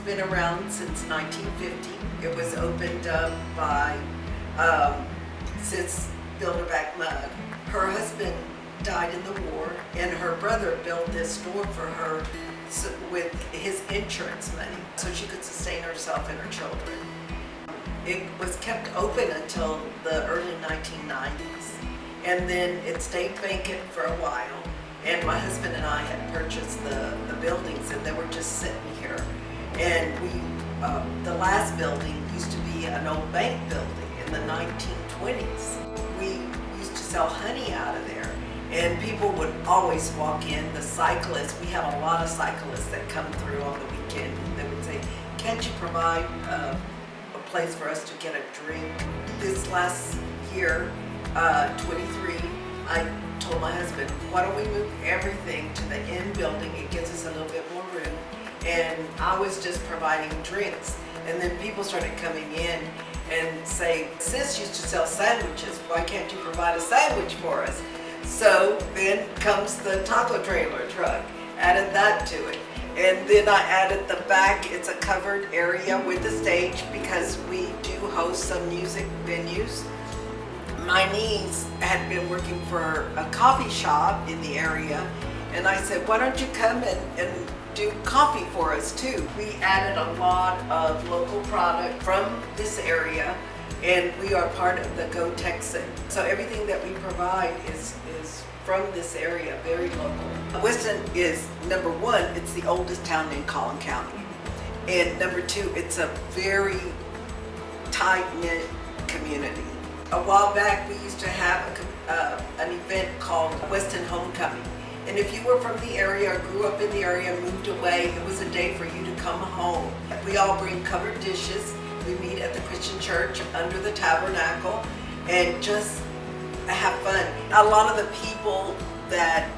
been around since 1950. It was opened up by Sis Builderback Mug. Her husband died in the war, and her brother built this store for her with his insurance money so she could sustain herself and her children. It was kept open until the early 1990s, and then it stayed vacant for a while. And my husband and I had purchased the buildings, and they were just sitting here. And the last building used to be an old bank building in the 1920s. We used to sell honey out of there, and people would always walk in. The cyclists, we have a lot of cyclists that come through on the weekend, and they would say, "Can't you provide a place for us to get a drink?" This last year, 23, I told my husband, why don't we move everything to the end building? It gives us a little bit more room. And I was just providing drinks. And then people started coming in and say, "Sis used to sell sandwiches. Why can't you provide a sandwich for us?" So then comes the taco trailer truck, added that to it. And then I added the back. It's a covered area with a stage because we do host some music venues. My niece had been working for a coffee shop in the area, and I said, "Why don't you come and do coffee for us too?" We added a lot of local product from this area, and we are part of the Go Texan. So everything that we provide is from this area, very local. Weston is, number one, it's the oldest town in Collin County. And number two, it's a very tight-knit community. A while back, we used to have an event called Weston Homecoming. And if you were from the area or grew up in the area, moved away, it was a day for you to come home. We all bring covered dishes. We meet at the Christian church under the tabernacle and just have fun. A lot of the people that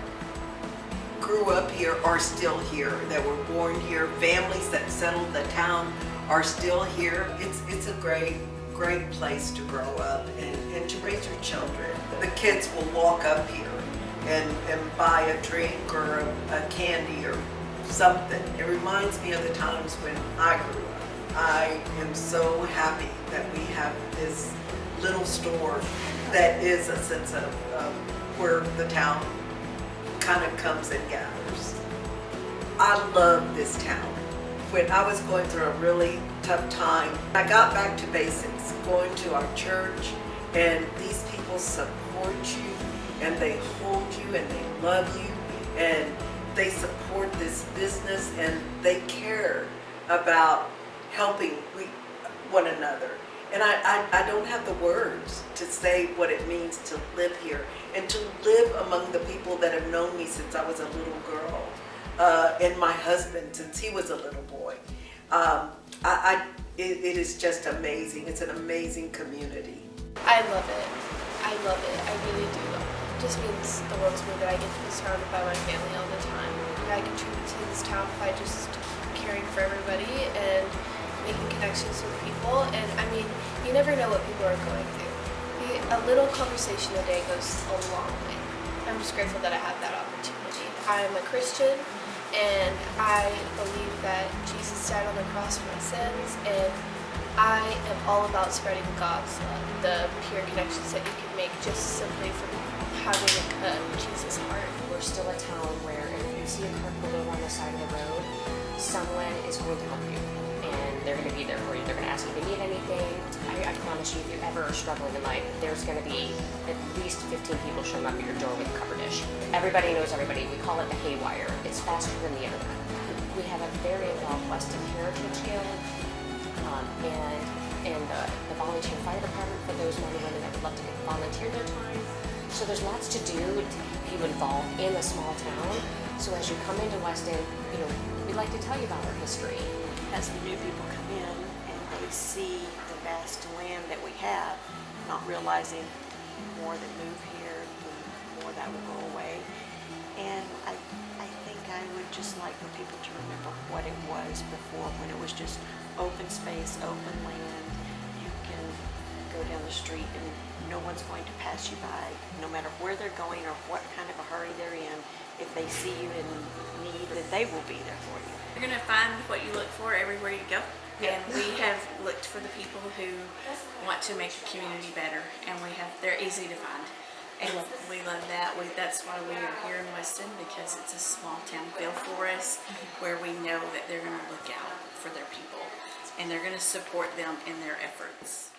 grew up here are still here, that were born here. Families that settled the town are still here. It's a great place to grow up and to raise your children. The kids will walk up here and buy a drink or a candy or something. It reminds me of the times when I grew up. I am so happy that we have this little store that is a sense of where the town kind of comes and gathers. I love this town. When I was going through a really tough time, I got back to basics, going to our church, and these people support you, and they hold you, and they love you, and they support this business, and they care about helping one another. And I don't have the words to say what it means to live here and to live among the people that have known me since I was a little girl, and my husband since he was a little boy. It is just amazing. It's an amazing community. I love it. I love it. I really do. It just means the world to me that I get to be surrounded by my family all the time. And I contribute to this town by just caring for everybody and making connections with people. And I mean, you never know what people are going through. A little conversation a day goes a long way. I'm just grateful that I have that opportunity. I'm a Christian, and I believe that Jesus died on the cross for my sins, and I am all about spreading God's love, the pure connections that you can make just simply from having a Jesus heart. We're still a town where if you see a car pulled over on the side of the road, someone is going to help you, and they're going to be there for you. They're going to ask you if you need anything. I promise you, if you ever are struggling in life, there's going to be at least 15 people showing up at your door with a cover dish. Everybody knows everybody. We call it the haywire. It's faster than the internet. We have a very involved Weston Heritage Guild, and the volunteer fire department for those men and women that would love to volunteer their time. So there's lots to do to keep you involved in a small town. So as you come into Weston, we'd like to tell you about our history. As the new people come in and they see the vast land that we have, not realizing more that move here, the more that will go away. And I think I would just like for people to remember what it was before, when it was just open space, open land. You can go down the street and no one's going to pass you by, no matter where they're going or what kind of a hurry they're in. If they see you in need then they will be there for you. You're going to find what you look for everywhere you go. And we have looked for the people who want to make the community better, and they're easy to find. And we love that. That's why we are here in Weston, because it's a small town feel for us, where we know that they're going to look out for their people and they're going to support them in their efforts.